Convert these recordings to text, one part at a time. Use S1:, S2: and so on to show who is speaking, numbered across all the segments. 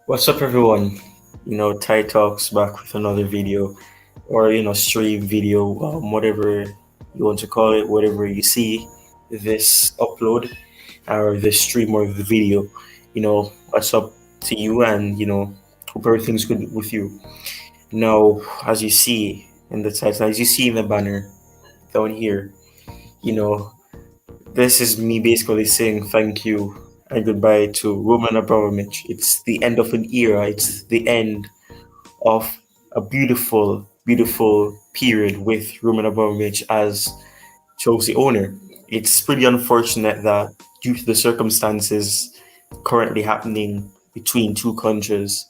S1: What's up, everyone? Tytalkz back with another video, or stream video, whatever you want to call it, whatever you see this upload or this stream or the video. What's up to you, and hope everything's good with you. Now, as you see in the title, as you see in the banner down here, you know, this is me basically saying thank you and goodbye to Roman Abramovich. It's the end of an era. It's the end of a beautiful, beautiful period with Roman Abramovich as Chelsea owner. It's pretty unfortunate that due to the circumstances currently happening between two countries,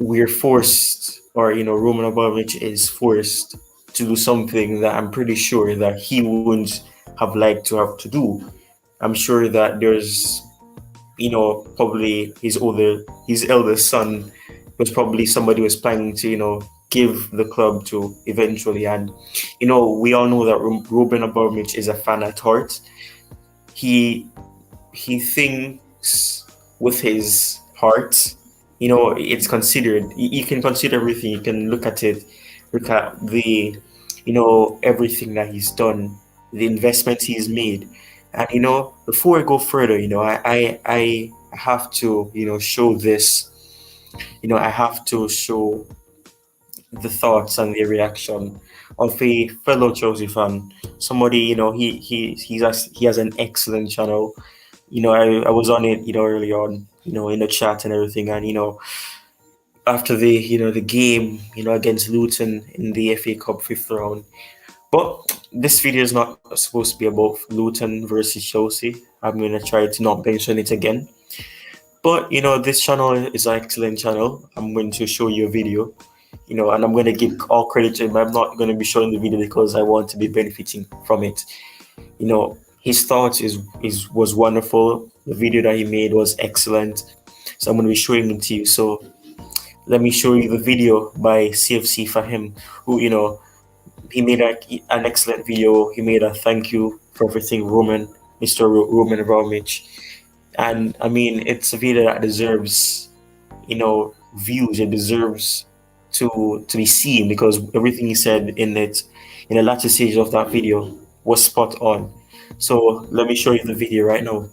S1: we're forced, or Roman Abramovich is forced to do something that I'm pretty sure that he wouldn't have liked to have to do. I'm sure that there's, probably his eldest son was probably somebody who was planning to, give the club to eventually. And, we all know that Roman Abramovich is a fan at heart. He thinks with his heart. It's considered. You can consider everything. You can look at it, look at the, everything that he's done, the investments he's made, and before I go further, I have to, show this. I have to show the thoughts and the reaction of a fellow Chelsea fan. Somebody, he has an excellent channel. I was on it, early on, in the chat and everything, and after the game, against Luton in the FA Cup fifth round. But this video is not supposed to be about Luton versus Chelsea. I'm gonna try to not mention it again. But this channel is an excellent channel. I'm going to show you a video, and I'm going to give all credit to him. I'm not going to be showing the video because I want to be benefiting from it. His thoughts was wonderful. The video that he made was excellent. So I'm going to be showing it to you. So let me show you the video by CFCFahim, who, he made an excellent video. He made a thank you for everything, Mr. Roman Abramovich. And I mean, it's a video that deserves, views. It deserves to be seen because everything he said in the latter stage of that video was spot on. So let me show you the video right now.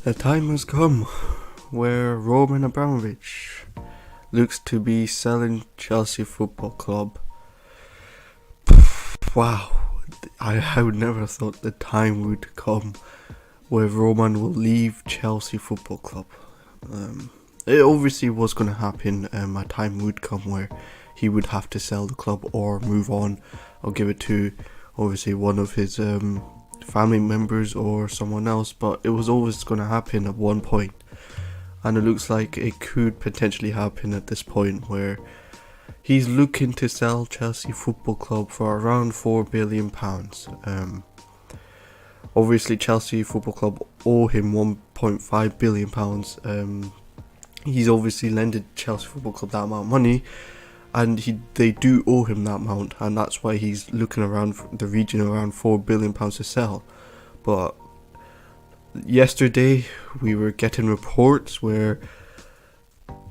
S2: The time has come where Roman Abramovich looks to be selling Chelsea Football Club. Wow, I would never have thought the time would come where Roman will leave Chelsea Football Club. It obviously was going to happen. A time would come where he would have to sell the club or move on or give it to obviously one of his family members or someone else, but it was always going to happen at one point, and it looks like it could potentially happen at this point where he's looking to sell Chelsea Football Club for around £4 billion. Obviously Chelsea Football Club owe him £1.5 billion. He's obviously lended Chelsea Football Club that amount of money, and they do owe him that amount, and that's why he's looking around the region around £4 billion to sell. But yesterday we were getting reports where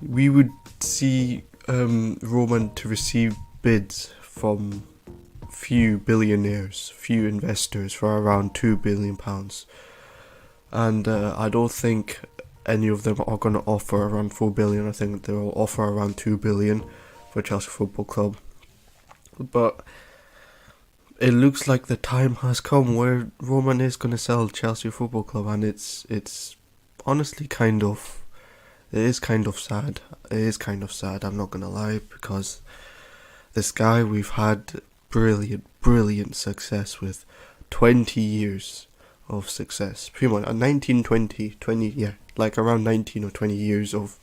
S2: we would see Roman to receive bids from few billionaires, few investors for around £2 billion, and I don't think any of them are going to offer around £4 billion. I think they'll offer around £2 billion for Chelsea Football Club. But it looks like the time has come where Roman is going to sell Chelsea Football Club, and it's honestly kind of sad. It is kind of sad, I'm not going to lie, because this guy we've had brilliant success with, 20 years of success, pretty much 20, like around 19 or 20 years of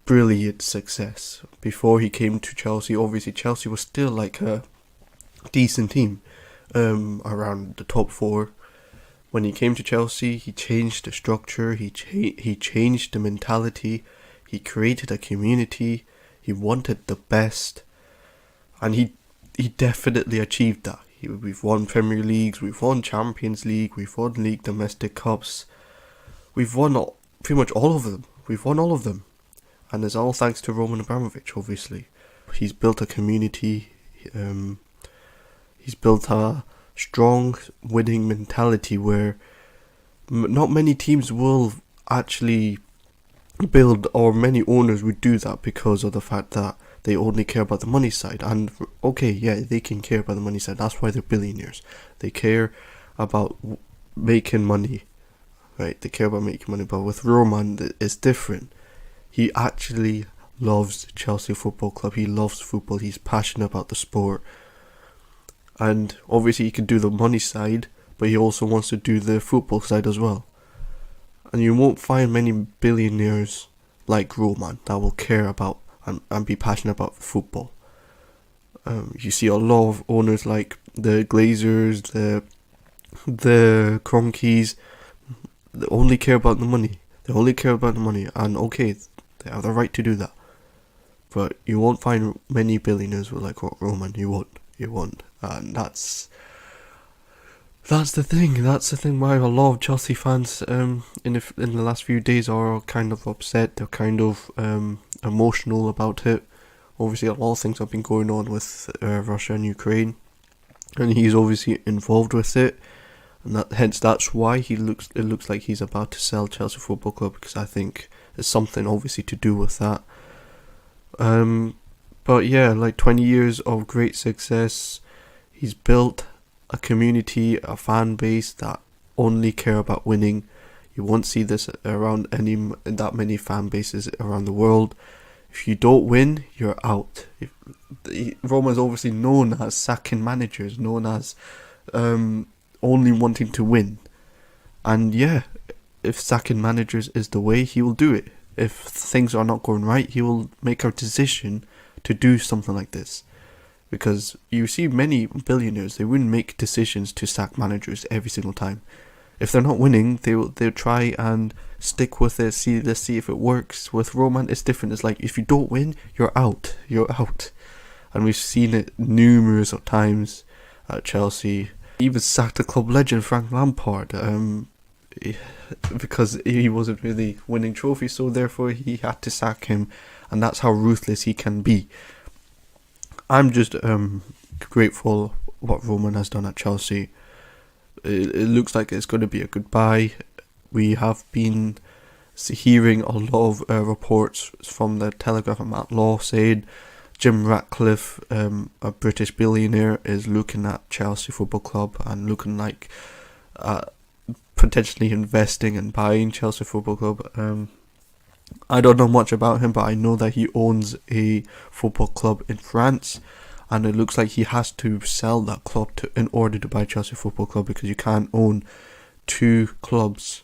S2: brilliant success. Before he came to Chelsea, obviously Chelsea was still like a decent team, around the top four. When he came to Chelsea, he changed the structure, he changed the mentality, he created a community, he wanted the best, and he definitely achieved that. We've won Premier Leagues, we've won Champions League, we've won League Domestic Cups, we've won pretty much all of them. We've won all of them, and it's all thanks to Roman Abramovich. Obviously, he's built a community. He's built a strong winning mentality where not many teams will actually build, or many owners would do that, because of the fact that they only care about the money side. And okay, yeah, they can care about the money side. That's why they're billionaires. They care about making money, right? They care about making money. But with Roman, it's different. He actually loves Chelsea Football Club. He loves football. He's passionate about the sport. And obviously he can do the money side, but he also wants to do the football side as well. And you won't find many billionaires like Roman that will care about and be passionate about football. You see a lot of owners like the Glazers, the Cronkies, they only care about the money. And okay, they have the right to do that. But you won't find many billionaires like Roman. You won't. And that's the thing. That's the thing why a lot of Chelsea fans in the last few days are kind of upset. They're kind of emotional about it. Obviously, a lot of things have been going on with Russia and Ukraine, and he's obviously involved with it. And that's why it looks like he's about to sell Chelsea Football Club, because I think there's something obviously to do with that. But yeah, like 20 years of great success. He's built a community, a fan base that only care about winning. You won't see this around that many fan bases around the world. If you don't win, you're out. Roma's obviously known as sacking managers, known as only wanting to win. And yeah, if sacking managers is the way, he will do it. If things are not going right, he will make a decision to do something like this. Because you see many billionaires, they wouldn't make decisions to sack managers every single time. If they're not winning, they'll try and stick with it. Let's see if it works. With Roman, it's different. It's like, if you don't win, you're out. And we've seen it numerous of times at Chelsea. He even sacked the club legend Frank Lampard, because he wasn't really winning trophies, so therefore he had to sack him. And that's how ruthless he can be. I'm just grateful what Roman has done at Chelsea. It looks like it's going to be a goodbye we have been hearing a lot of reports from the Telegraph and Matt Law saying Jim Ratcliffe, a British billionaire, is looking at Chelsea Football Club and looking like potentially investing and buying Chelsea Football Club. I don't know much about him, but I know that he owns a football club in France, and it looks like he has to sell that club in order to buy Chelsea Football Club, because you can't own two clubs.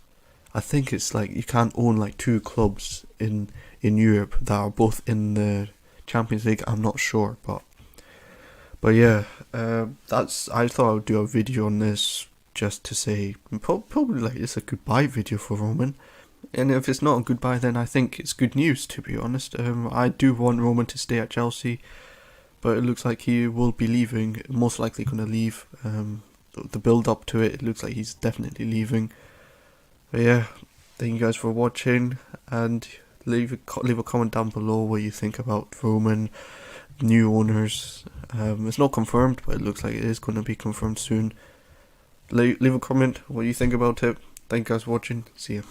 S2: I think it's like you can't own like two clubs in Europe that are both in the Champions League. I'm not sure, but yeah, I thought I would do a video on this just to say probably like it's a goodbye video for Roman. And if it's not a goodbye, then I think it's good news, to be honest. I do want Roman to stay at Chelsea, but it looks like he will be leaving, most likely going to leave. The build up to it looks like he's definitely leaving. But yeah, thank you guys for watching, and leave a comment down below what you think about Roman, new owners. It's not confirmed, but it looks like it is going to be confirmed soon. Leave a comment what you think about it. Thank you guys for watching. See ya.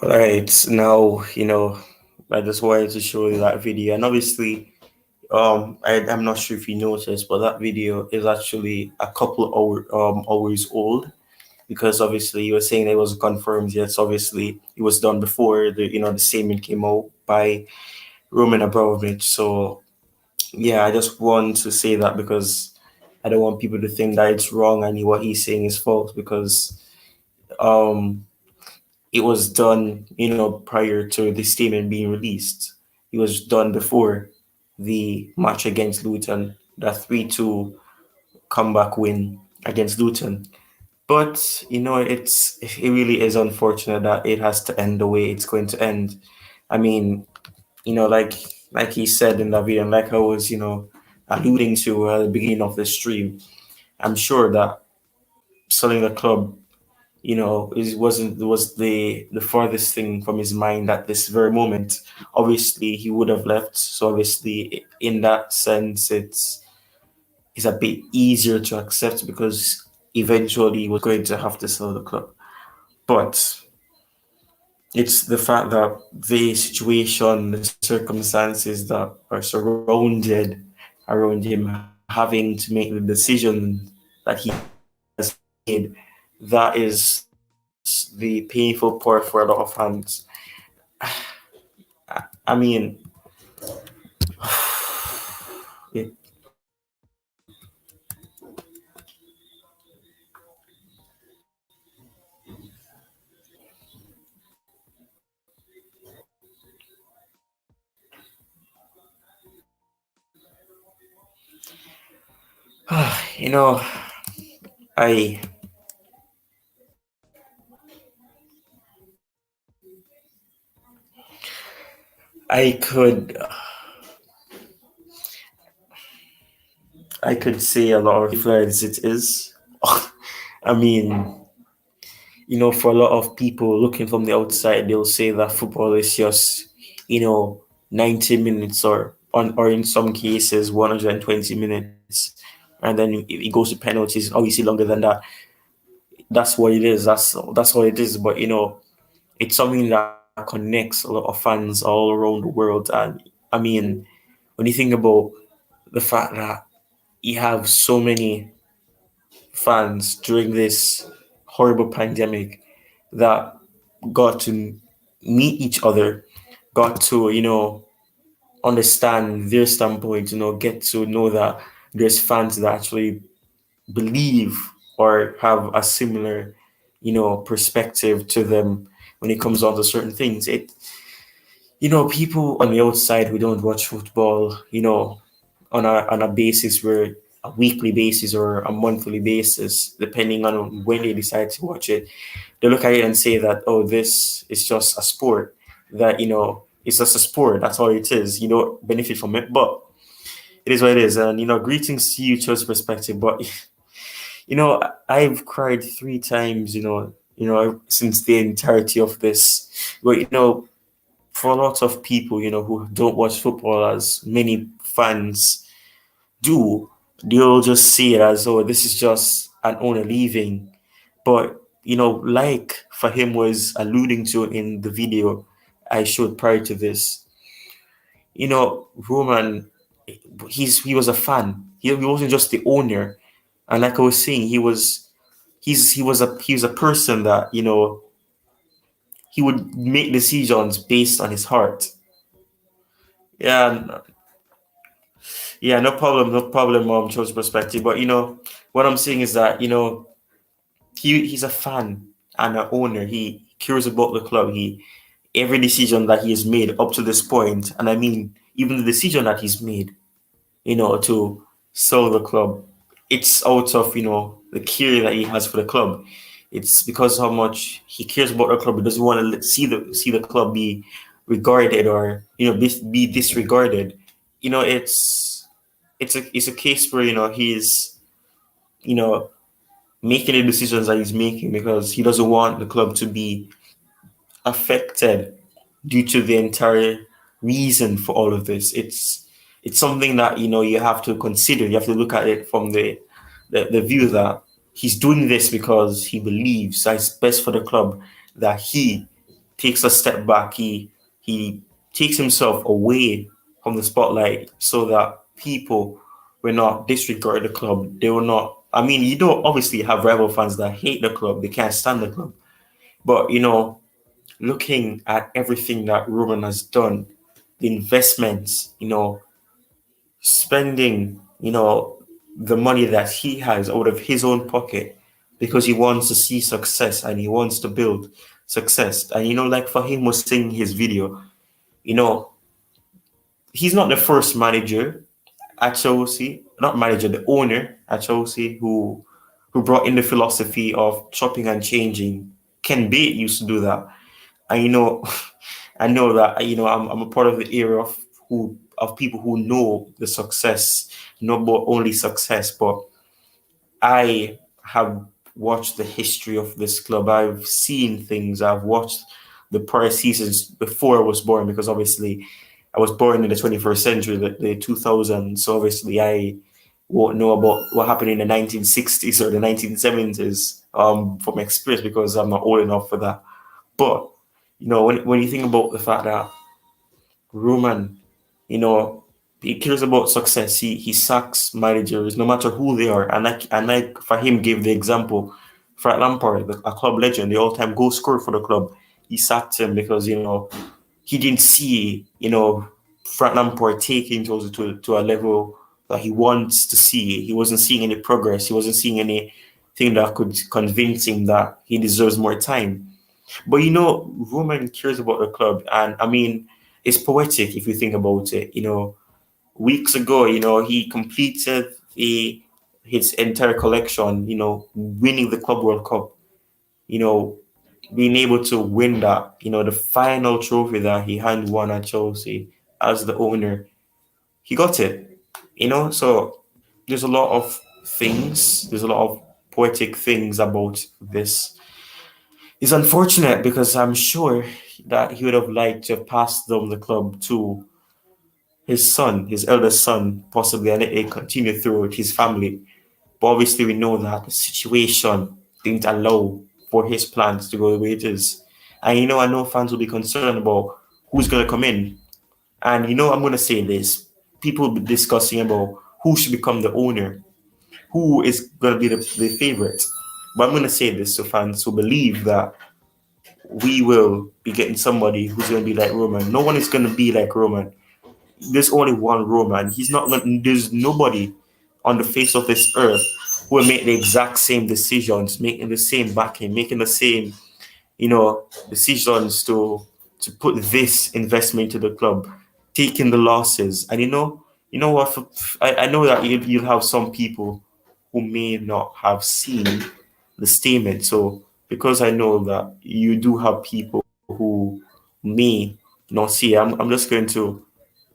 S1: All right, now I just wanted to show you that video, and obviously, I'm not sure if you noticed, but that video is actually a couple hours old, because obviously you were saying it wasn't confirmed yet. So obviously it was done before the statement came out by Roman Abramovich. So yeah, I just want to say that because I don't want people to think that it's wrong and what he's saying is false, because um it was done, prior to the statement being released. It was done before the match against Luton, that 3-2 comeback win against Luton. But it really is unfortunate that it has to end the way it's going to end. I mean, like he said in that video, and like I was, alluding to at the beginning of the stream, I'm sure that selling the club, was the farthest thing from his mind at this very moment. Obviously, he would have left. So obviously, in that sense, it's a bit easier to accept, because eventually he was going to have to sell the club. But it's the fact that the situation, the circumstances that are surrounded around him having to make the decision that he has made, that is the painful part for a lot of fans. I mean, it, you know, I I could I could say a lot of different as it is. I mean, for a lot of people looking from the outside, they'll say that football is just, 90 minutes, or in some cases 120 minutes, and then it goes to penalties, obviously longer than that. That's what it is. That's what it is. But it's something that connects a lot of fans all around the world. And I mean, when you think about the fact that you have so many fans during this horrible pandemic that got to meet each other, got to, understand their standpoint, get to know that there's fans that actually believe or have a similar, perspective to them when it comes on to certain things. People on the outside who don't watch football, on a basis where a weekly basis or a monthly basis, depending on when they decide to watch it, they look at it and say that, oh, this is just a sport, that, it's just a sport. That's all it is. You don't benefit from it, but it is what it is. And, greetings to you, Chelsea perspective. But, I've cried 3 times, since the entirety of this. But, for a lot of people, who don't watch football as many fans do, they'll just see it as, oh, this is just an owner leaving. But like Fahim was alluding to in the video I showed prior to this, Roman, he was a fan. He wasn't just the owner, and like I was saying, he was a person that he would make decisions based on his heart. Yeah, yeah, no problem, Cho's perspective. But what I'm saying is that he's a fan and an owner. He cares about the club. He Every decision that he has made up to this point, and I mean even the decision that he's made, to sell the club, it's out of the care that he has for the club. It's because how much he cares about the club. He doesn't want to see the club be regarded or be disregarded. It's a case where he's you know making the decisions that he's making because he doesn't want the club to be affected due to the entire reason for all of this. It's something that you have to consider. You have to look at it from the view that he's doing this because he believes that it's best for the club, that he takes a step back. He takes himself away from the spotlight so that people will not disregard the club. They will not. I mean, you don't obviously have rival fans that hate the club. They can't stand the club. But looking at everything that Roman has done, the investments, spending, the money that he has out of his own pocket because he wants to see success and he wants to build success. And like Fahim was saying in his video, you know, he's not the first manager at Chelsea, not manager, the owner at Chelsea who brought in the philosophy of chopping and changing. Ken Bate used to do that. And I know that I'm a part of the era of people who know the success, not only success, but I have watched the history of this club. I've seen things. I've watched the prior seasons before I was born, because obviously I was born in the 21st century, the 2000s. So obviously I won't know about what happened in the 1960s or the 1970s from experience, because I'm not old enough for that. But when you think about the fact that Roman, you know, he cares about success. He sacks managers no matter who they are. And like for him, gave the example, Frank Lampard, a club legend, the all-time goal scorer for the club. He sacked him because he didn't see Frank Lampard taking to a level that he wants to see. He wasn't seeing any progress. He wasn't seeing anything that could convince him that he deserves more time. But Roman cares about the club, and I mean, it's poetic if you think about it. Weeks ago, he completed his entire collection. Winning the Club World Cup. You know, Being able to win that. The final trophy that he had won at Chelsea as the owner, he got it. So there's a lot of things. There's a lot of poetic things about this. It's unfortunate because I'm sure that he would have liked to have passed down the club to his son, his eldest son, possibly, and it continued through with his family. But obviously, we know that the situation didn't allow for his plans to go the way it is. And I know fans will be concerned about who's going to come in. And I'm going to say this: people will be discussing about who should become the owner, who is going to be the favorite. But I'm going to say this to fans who believe that we will be getting somebody who's going to be like Roman. No one is going to be like Roman. There's only one Roman. He's not. There's nobody on the face of this earth who will make the exact same decisions, making the same backing, making the same, decisions to put this investment to the club, taking the losses. And what? I know that you'll have some people who may not have seen the statement. So because I know that you do have people who may not see, I'm just going to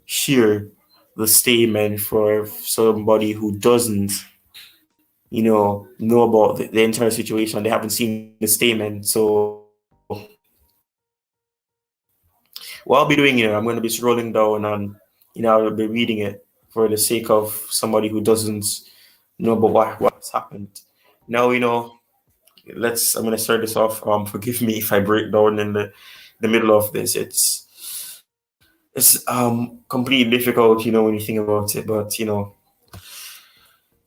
S1: share the statement for somebody who doesn't, know about the entire situation. They haven't seen the statement. So what I'll be doing, I'm going to be scrolling down and, I'll be reading it for the sake of somebody who doesn't No, but what's happened? Now, let's I'm gonna start this off. Forgive me if I break down in the middle of this. It's completely difficult, when you think about it, but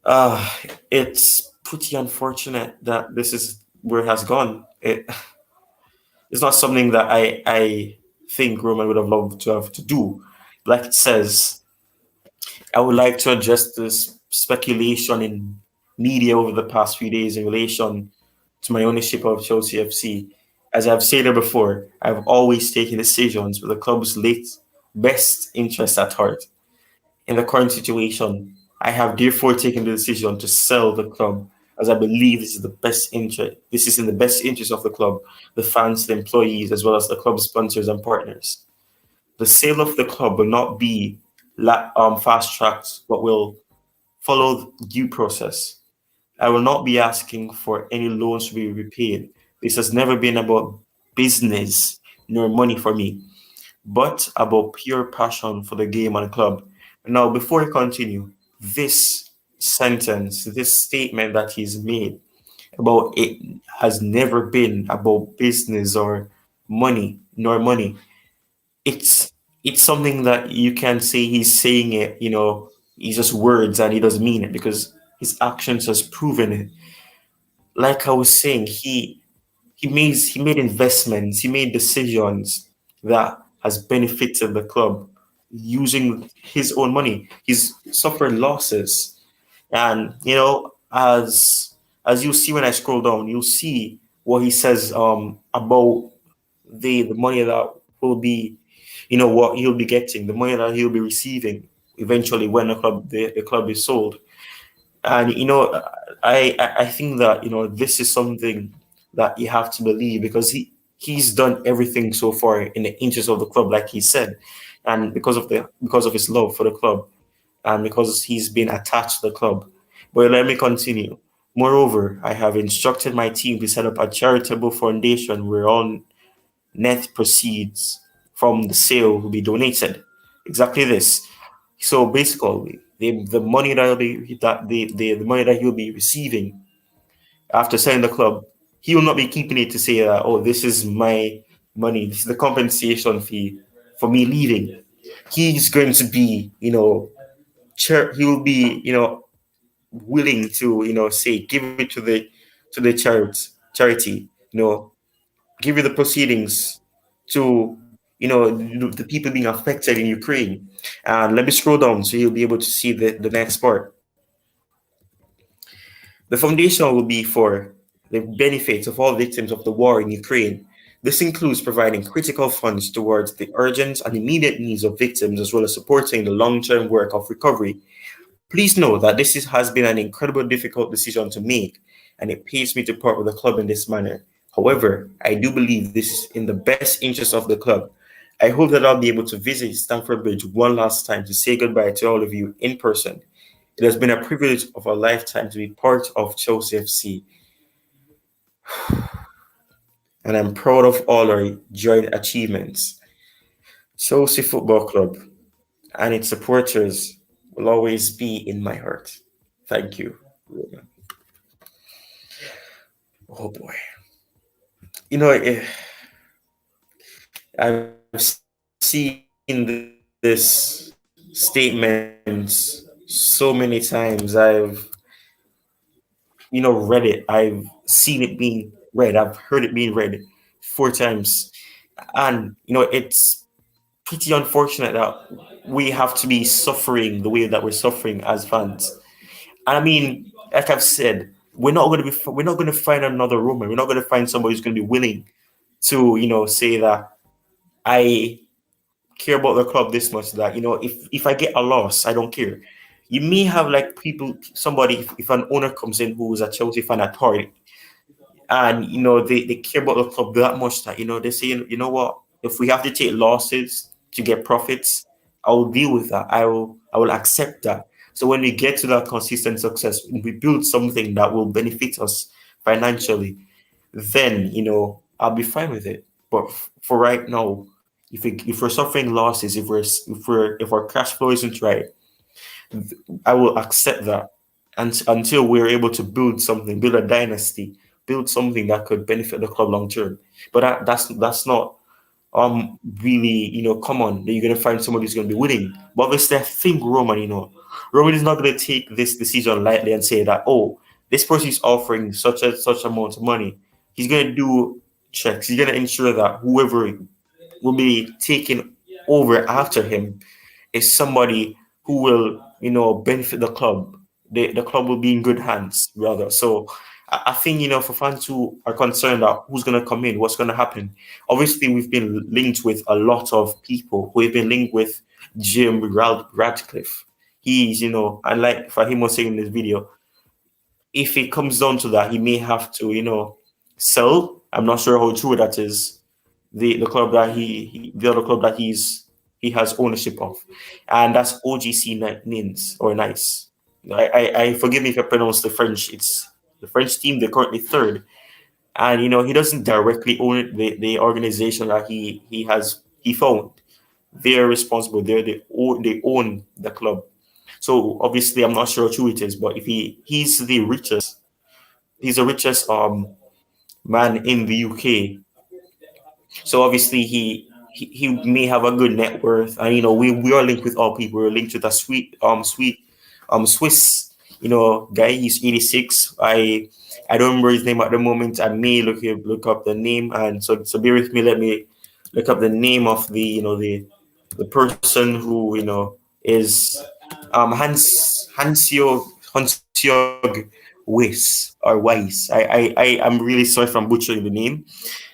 S1: uh it's pretty unfortunate that this is where it has gone. It's not something that I think Roman would have loved to have to do. Like it says, I would like to address this speculation in media over the past few days in relation to my ownership of Chelsea FC. As I've stated before, I've always taken decisions with the club's late best interest at heart. In the current situation, I have therefore taken the decision to sell the club as I believe this is the best interest. This is in the best interest of the club, the fans, the employees, as well as the club sponsors and partners. The sale of the club will not be fast tracked, but will follow due process. I will not be asking for any loans to be repaid. This has never been about business nor money for me, but about pure passion for the game and club. Now, before I continue, this sentence, this statement that he's made about it has never been about business or money nor money. It's something that you can say he's saying it, he's just words and he doesn't mean it because his actions has proven it. Like I was saying, he made investments, he made decisions that has benefited the club using his own money. He's suffered losses, and as you see when I scroll down, you'll see what he says about the money that will be, what he'll be getting, the money that he'll be receiving eventually when the club is sold. And I think that this is something that you have to believe because he's done everything so far in the interest of the club, like he said, and because of his love for the club, and because he's been attached to the club. But let me continue. Moreover, I have instructed my team to set up a charitable foundation where all net proceeds from the sale will be donated. Exactly this. So basically, the money that the money that he'll be receiving after selling the club, he will not be keeping it to say that, oh, this is my money, this is the compensation fee for me leaving. He's going to be, he will be, willing to, say, give it to the charity, give you the proceedings to the people being affected in Ukraine. And let me scroll down so you'll be able to see the next part. The foundation will be for the benefits of all victims of the war in Ukraine. This includes providing critical funds towards the urgent and immediate needs of victims, as well as supporting the long-term work of recovery. Please know that has been an incredibly difficult decision to make, and it pains me to part with the club in this manner. However, I do believe this is in the best interest of the club. I hope that I'll be able to visit Stamford Bridge one last time to say goodbye to all of you in person. It has been a privilege of a lifetime to be part of Chelsea FC, and I'm proud of all our joint achievements. Chelsea Football Club and its supporters will always be in my heart. Thank you, Roman. Oh boy. I've seen this statement so many times. I've read it. I've seen it being read. I've heard it being read 4 times, and it's pretty unfortunate that we have to be suffering the way that we're suffering as fans. And I mean, like I've said, we're not going to find another Roman. We're not going to find somebody who's going to be willing to say that I care about the club this much that if I get a loss, I don't care. You may have like people, somebody, if an owner comes in who is a Chelsea fan at heart, and they care about the club that much that they say, what, if we have to take losses to get profits, I will deal with that. I will accept that. So when we get to that consistent success, we build something that will benefit us financially, then I'll be fine with it. But for right now, if we're suffering losses, if our cash flow isn't right, I will accept that. and until we're able to build something, build a dynasty, build something that could benefit the club long term. But that's not really, common that you're gonna find somebody who's gonna be winning. But obviously, I think Roman, Roman is not gonna take this decision lightly and say that, oh, this person is offering such amount of money. He's gonna do checks. He's gonna ensure that whoever will be taking over after him is somebody who will, benefit the club. The club will be in good hands, rather. So I think, for fans who are concerned about who's going to come in, what's going to happen. Obviously, we've been linked with a lot of people. We've been linked with Radcliffe. He's, and like Fahim was saying in this video, if it comes down to that, he may have to, sell. I'm not sure how true that is. The club that the other club that he has ownership of, and that's OGC Nins or Nice. I forgive me if I pronounce the French. It's the French team. They're currently third, and he doesn't directly own it. The organization that he found, they're responsible. They own the club. So obviously, I'm not sure how true it is, but if he's the richest man in the UK. So obviously he may have a good net worth, and we are linked with all people. We're linked with a sweet Swiss guy. He's 86. I don't remember his name at the moment. I may look up the name, and so bear with me. Let me look up the name of the person who is Hansjörg Wyss or Weiss. I'm really sorry if I'm butchering the name.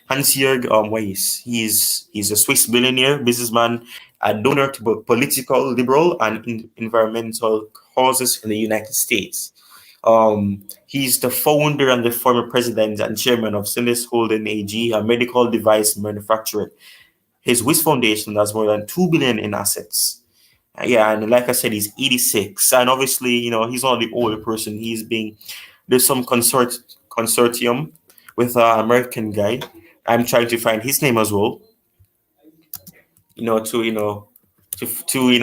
S1: Hans-Jörg Wyss. He's a Swiss billionaire, businessman, a donor to both political, liberal, and environmental causes in the United States. He's the founder and the former president and chairman of Silis Holding AG, a medical device manufacturer. His Wyss Foundation has more than 2 billion in assets. Yeah, and like I said, he's 86, and obviously, he's not the only person. There's some consortium with an American guy. I'm trying to find his name as well, to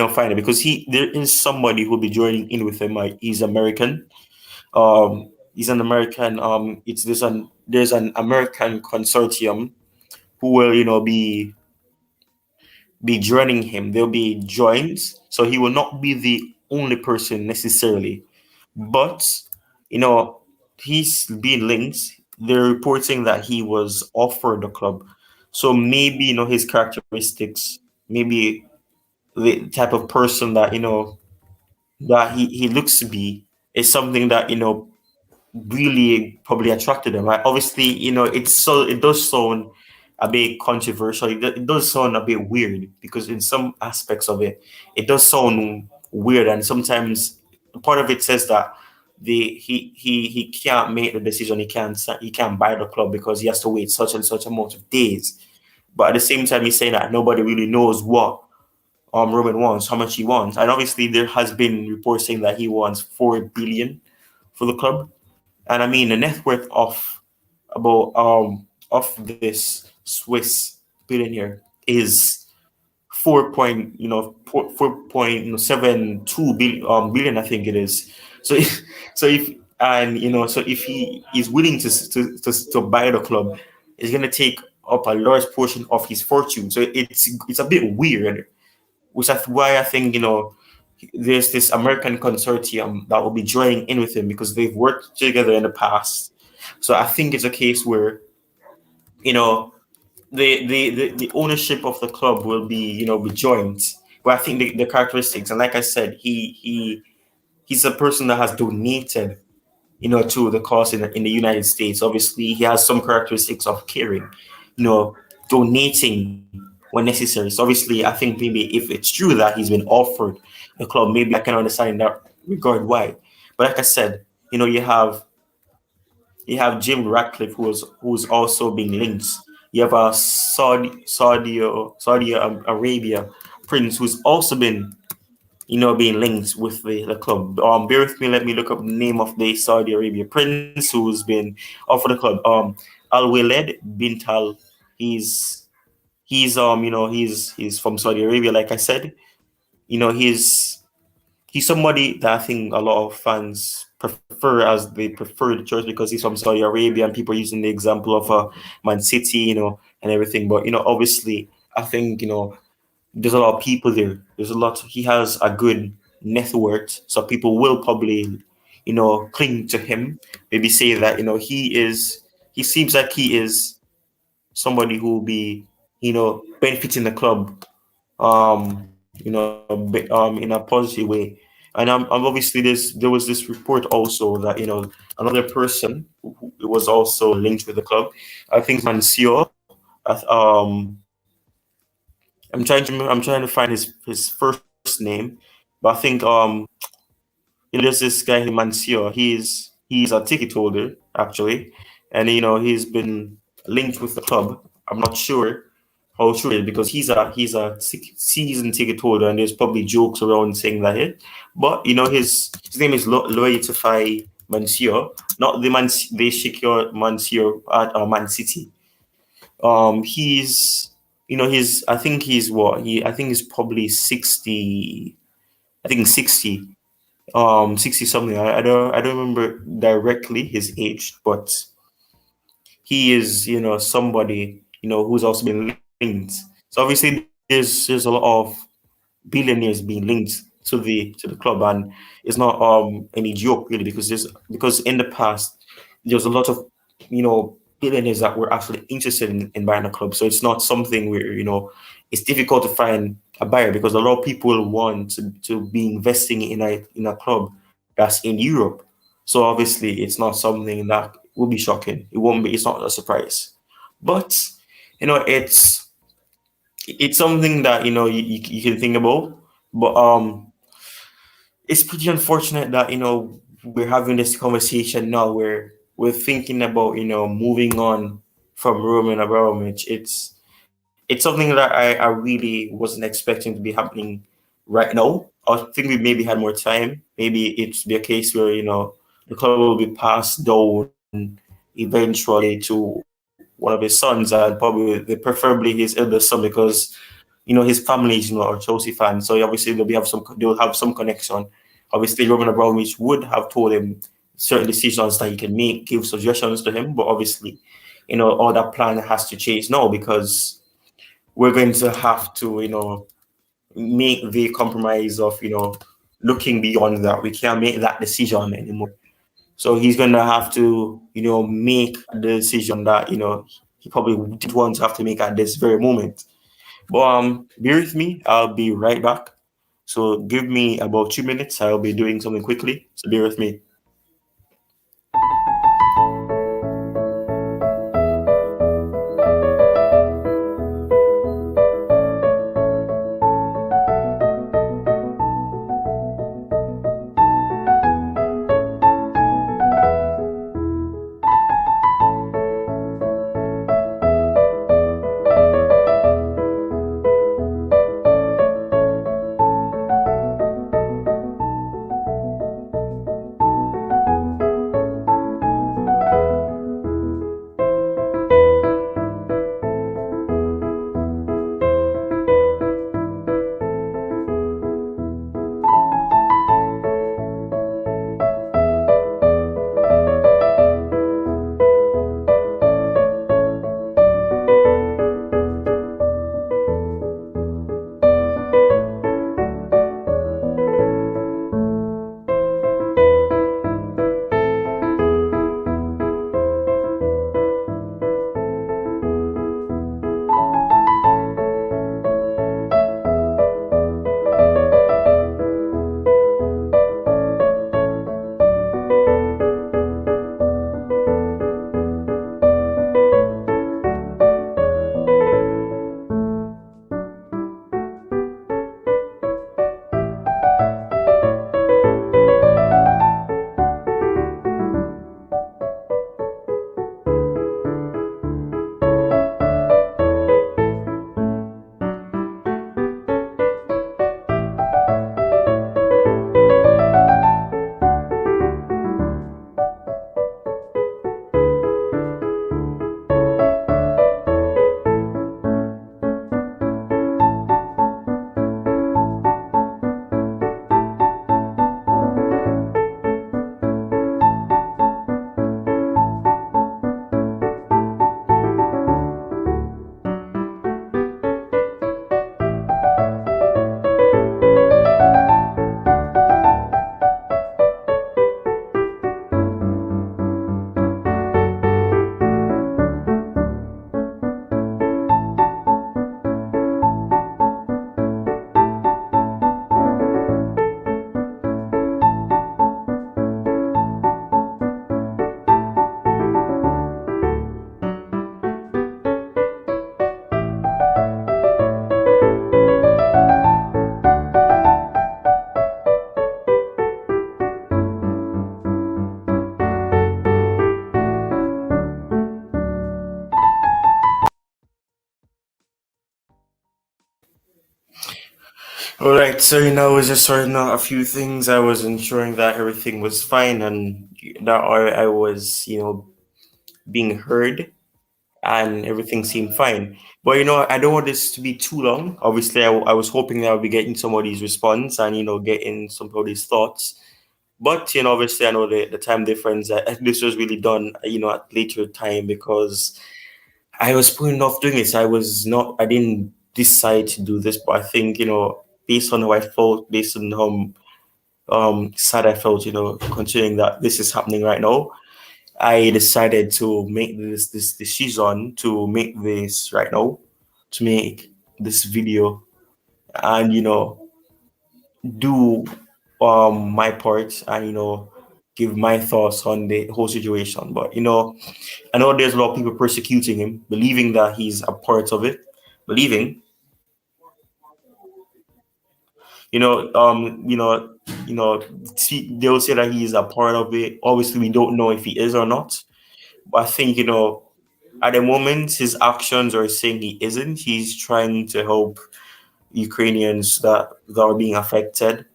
S1: find it, because there is somebody who'll be joining in with him. He's American. He's an American. It's there's an American consortium who will be joining him. They'll be joined, so he will not be the only person necessarily, but you know he's being linked. They're reporting that he was offered the club, so maybe his characteristics, maybe the type of person that that he looks to be, is something that really probably attracted him. Right? Obviously, it does sound a bit controversial. It does sound a bit weird, because in some aspects of it, it does sound weird, and sometimes part of it says that he can't make the decision. He can't buy the club because he has to wait such and such amount of days. But at the same time, he's saying that nobody really knows what Roman wants, how much he wants, and obviously there has been reports saying that he wants 4 billion for the club. And I mean, the net worth of this Swiss billionaire is 4.72 billion, I think it is. So if he is willing to buy the club, it's gonna take up a large portion of his fortune. So it's a bit weird, which is why I think there's this American consortium that will be joining in with him, because they've worked together in the past. So I think it's a case where you know the ownership of the club will be joint. But I think the characteristics, and like I said, he's a person that has donated to the cause in the United States. Obviously, he has some characteristics of caring, donating when necessary. So obviously, I think maybe if it's true that he's been offered the club, maybe I can understand in that regard why. But like I said, you have Jim Ratcliffe, who's also being linked. You have a Saudi Arabia prince who's also been being linked with the club. Bear with me. Let me look up the name of the Saudi Arabia prince who's been offered the club. Al Waled bin Tal. He's from Saudi Arabia. Like I said, he's he's somebody that I think a lot of fans prefer as they prefer the choice because he's from Saudi Arabia and people are using the example of Man City, and everything. But obviously, I think there's a lot of people there. There's a lot. He has a good net worth, so people will probably cling to him. Maybe say that he is. He seems like he is somebody who will be benefiting the club in a positive way. And I'm obviously there was this report also that another person who was also linked with the club. I think Mancio. I'm trying to find his first name, but I think there's this guy named Mancio. He's a ticket holder actually, and he's been linked with the club. I'm not sure how true it is because he's a season ticket holder, and there's probably jokes around saying that it. But his name is Loitify Mancio, not the Shikyo Mancio at Man City. He's I think he's what he I think he's probably 60. I think 60 60 something. I don't remember directly his age, but he is somebody who's also been linked. So obviously there's a lot of billionaires being linked to the club, and it's not any joke really because in the past there's a lot of billionaires that were actually interested in buying a club. So it's not something where it's difficult to find a buyer because a lot of people want to be investing in a club that's in Europe. So obviously it's not something that will be shocking. It won't be. It's not a surprise, but it's something that you can think about. But it's pretty unfortunate that we're having this conversation now where we're thinking about moving on from Roman Abramovich. It's something that I really wasn't expecting to be happening right now. I think we maybe had more time. Maybe it's be a case where the club will be passed down eventually to one of his sons, and preferably his eldest son, because his family is a Chelsea fan, so obviously they'll have some connection. Obviously, Roman Abramovich would have told him certain decisions that he can make, give suggestions to him, but obviously, all that plan has to change now because we're going to have to make the compromise of looking beyond that. We can't make that decision anymore. So he's going to have to make the decision that he probably did want to have to make at this very moment. But bear with me. I'll be right back. So give me about 2 minutes. I'll be doing something quickly. So bear with me. All right, so I was just sorting out a few things. I was ensuring that everything was fine and that I was, being heard and everything seemed fine. But I don't want this to be too long. Obviously, I was hoping that I'll be getting somebody's response and getting somebody's thoughts. But obviously, I know the time difference. This was really done, at later time because I was putting off doing this. I was not. I didn't decide to do this, but I think based on how I felt, based on how sad I felt, considering that this is happening right now, I decided to make this decision to make this right now, to make this video and do my part and give my thoughts on the whole situation. But I know there's a lot of people persecuting him, believing that he's a part of it, believing, you know, um, you know, they'll say that he's a part of it. Obviously, we don't know if he is or not. But I think at the moment, his actions are saying he isn't. He's trying to help Ukrainians that are being affected.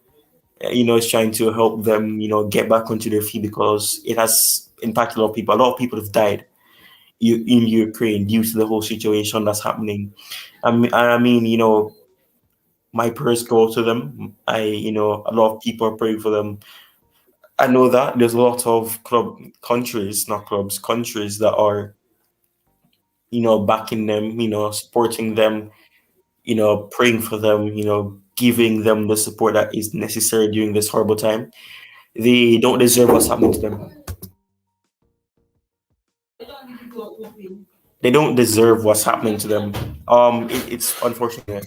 S1: He's trying to help them, get back onto their feet because it has impacted a lot of people. A lot of people have died in Ukraine due to the whole situation that's happening. I mean, my prayers go to them. A lot of people are praying for them. I know that there's a lot of countries, not clubs, countries that are, backing them, supporting them, praying for them, giving them the support that is necessary during this horrible time. They don't deserve what's happening to them. They don't deserve what's happening to them. It's unfortunate.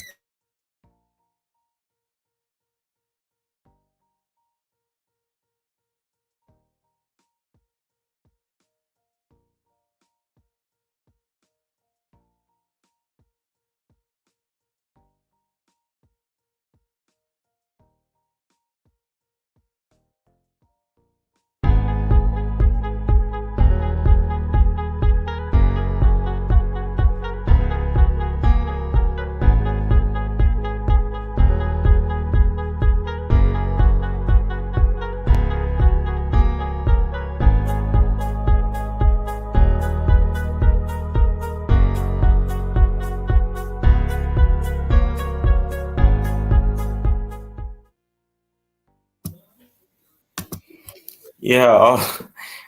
S1: Yeah,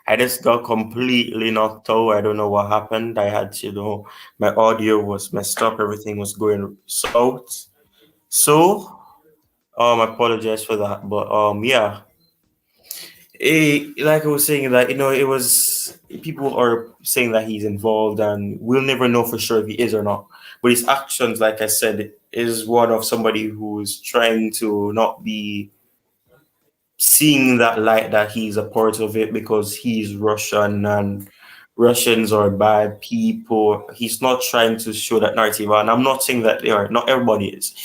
S1: I just got completely knocked out. I don't know what happened. I had to, my audio was messed up. Everything was going south. So, I apologize for that. But yeah, like I was saying that it was people are saying that he's involved, and we'll never know for sure if he is or not. But his actions, like I said, is one of somebody who is trying to not be seeing that light that he's a part of it because he's Russian and Russians are bad people. He's not trying to show that narrative, and I'm not saying that they are. Not everybody is.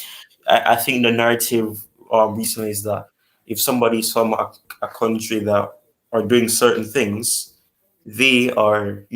S1: I think the narrative recently is that if somebody's from a country that are doing certain things, they are,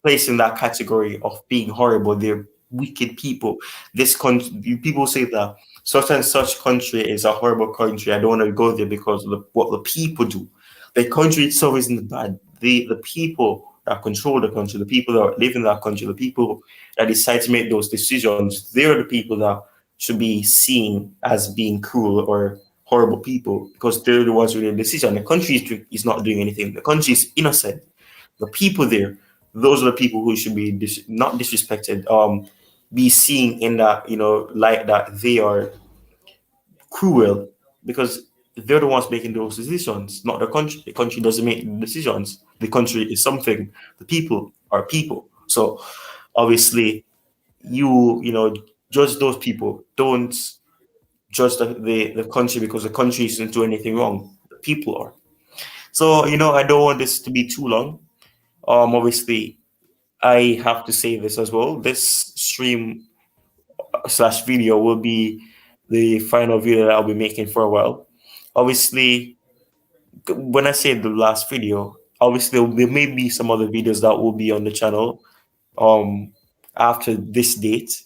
S1: placed in that category of being horrible. They're wicked people. This country, people say that such and such country is a horrible country. I don't want to go there because of what the people do. The country itself isn't bad. The people that control the country, the people that live in that country, the people that decide to make those decisions, they're the people that should be seen as being cruel or horrible people because they're the ones with the decision. The country is not doing anything. The country is innocent. The people there, those are the people who should be not disrespected, be seen in that light that they are cruel because they're the ones making those decisions, not the country. The country doesn't make the decisions. The country is something. The people are people. So obviously, you judge those people. Don't judge the country because the country isn't doing anything wrong. The people are. So I don't want this to be too long. Obviously, I have to say this as well. This stream slash video will be the final video that I'll be making for a while. Obviously, when I say the last video, obviously there may be some other videos that will be on the channel after this date.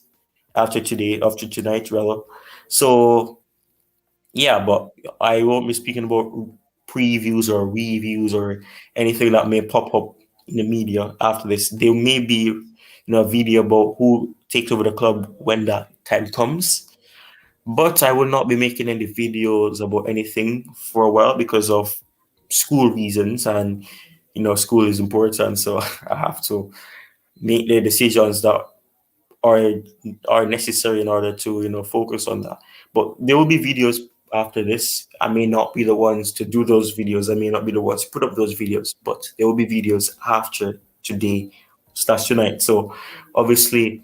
S1: after today, after tonight, rather. So yeah, but I won't be speaking about previews or reviews or anything that may pop up in the media after this. There may be, a video about who takes over the club when that time comes. But I will not be making any videos about anything for a while because of school reasons, and school is important, so I have to make the decisions that are are necessary in order to focus on that. But there will be videos after this. I may not be the ones to do those videos. I may not be the ones to put up those videos, but there will be videos after today slash tonight. So obviously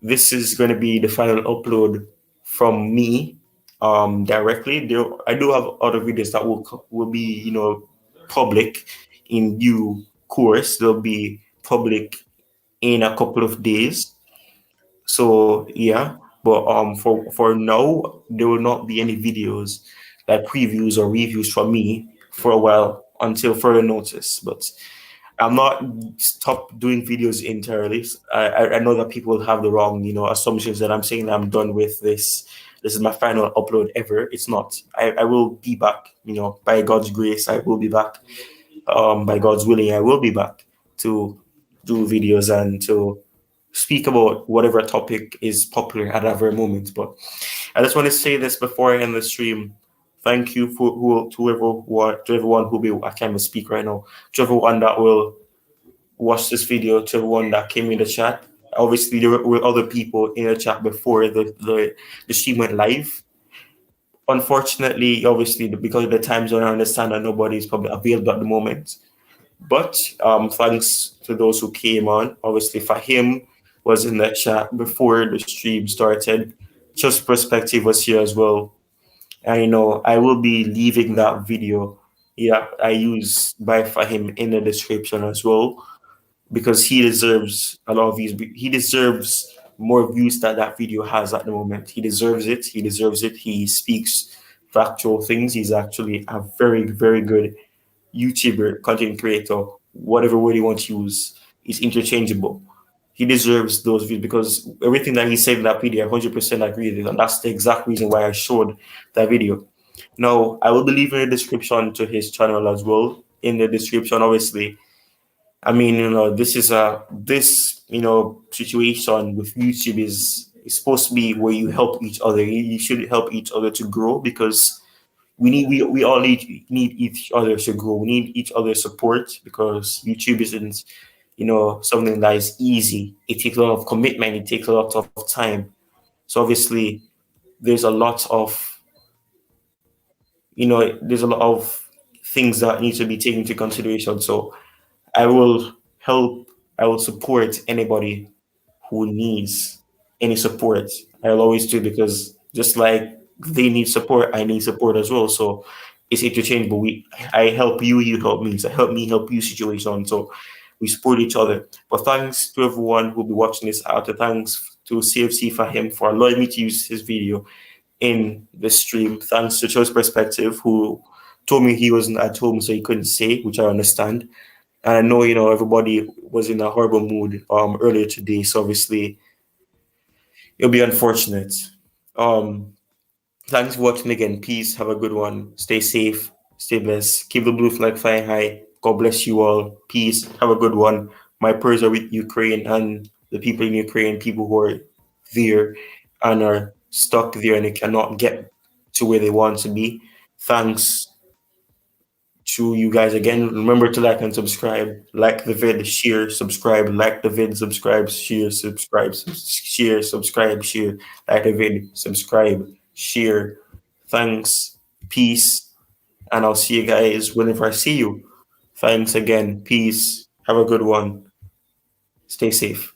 S1: this is going to be the final upload from me directly. I do have other videos that will be public in due course. They'll be public in a couple of days. So yeah, but for now there will not be any videos like previews or reviews from me for a while until further notice. But I'm not stop doing videos entirely. I know that people have the wrong assumptions that I'm saying that I'm done with this. This is my final upload ever. It's not. I will be back. By God's grace, I will be back. By God's willing, I will be back to do videos and to speak about whatever topic is popular at that very moment. But I just want to say this before I end the stream. Thank you to everyone who be I can't even speak right now. To everyone that will watch this video, to everyone that came in the chat. Obviously, there were other people in the chat before the stream went live. Unfortunately, obviously, because of the time zone, I understand that nobody is probably available at the moment. But thanks to those who came on. Obviously, Fahim was in the chat before the stream started. Just Perspective was here as well. And I will be leaving that video. Yeah, I use by Fahim in the description as well, because he deserves a lot of views. He deserves more views that that video has at the moment. He deserves it. He deserves it. He speaks factual things. He's actually a very, very good YouTuber, content creator, whatever word you want to use, is interchangeable. He deserves those views because everything that he said in that video, I 100% agree with it. And that's the exact reason why I showed that video. Now, I will be leaving a description to his channel as well. In the description, obviously, I mean, this situation with YouTube is supposed to be where you help each other. You should help each other to grow, because we all need each other to grow. We need each other's support, because YouTube isn't something that is easy. It takes a lot of commitment. It takes a lot of time. So obviously, there's a lot of things that need to be taken into consideration. So I will help. I will support anybody who needs any support. I'll always do, because just like they need support, I need support as well. So it's interchangeable. I help you, you help me. So help me help you situation. So we support each other. But thanks to everyone who'll be watching this out. Thanks to CFCFahim for allowing me to use his video in the stream. Thanks to Choice Perspective, who told me he wasn't at home, so he couldn't say, which I understand. And I know, everybody was in a horrible mood earlier today. So obviously it'll be unfortunate. Thanks for watching again. Peace. Have a good one. Stay safe. Stay blessed. Keep the blue flag flying high. God bless you all. Peace. Have a good one. My prayers are with Ukraine and the people in Ukraine, people who are there and are stuck there and they cannot get to where they want to be. Thanks to you guys again. Remember to like and subscribe. Like the vid, share, subscribe. Like the vid, subscribe, share, subscribe, share, subscribe, share. Like the vid, subscribe, share. Thanks. Peace. And I'll see you guys whenever I see you. Thanks again. Peace. Have a good one. Stay safe.